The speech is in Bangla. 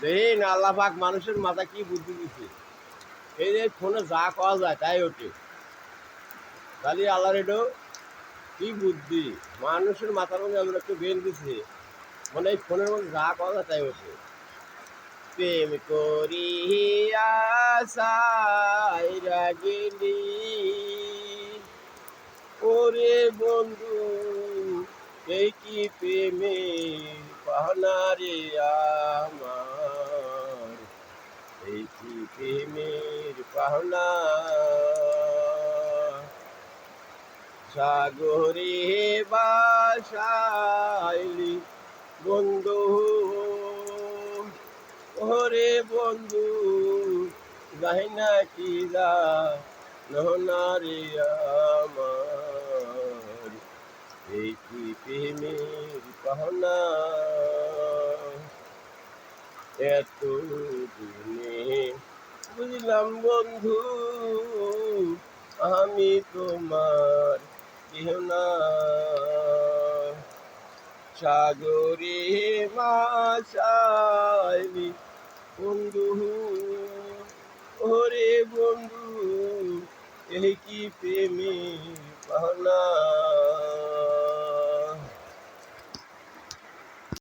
দেখেন আল্লাহ পাক মানুষের মাথা কি বুদ্ধি দিচ্ছে। এই যে ফোনে যা করা যায় তাই ওঠে। তাহলে আল্লাহর এটো কি বুদ্ধি, মানুষের মাথার মধ্যে এমন একটু বেন দিছে, মানে এই ফোনের মধ্যে যা করা যায় তাই ওঠে। প্রেম করিয়া সাইরা গেলি ওরে বন্ধু, এই কি প্রেমের পাহনা রে আমার, এই কি প্রেমের পাহনা। সাগরে বাসাইলি বন্ধু, ওরে বন্ধু যাই না কি যা নহনারে আমার, এই কি প্রেমের পাহনা। এত দিনে বুঝলাম বন্ধু আমি তোমার কেহ না। সাগরে মাছাইলি বন্ধু, ওরে বন্ধু এই কি প্রেমী পাহনা।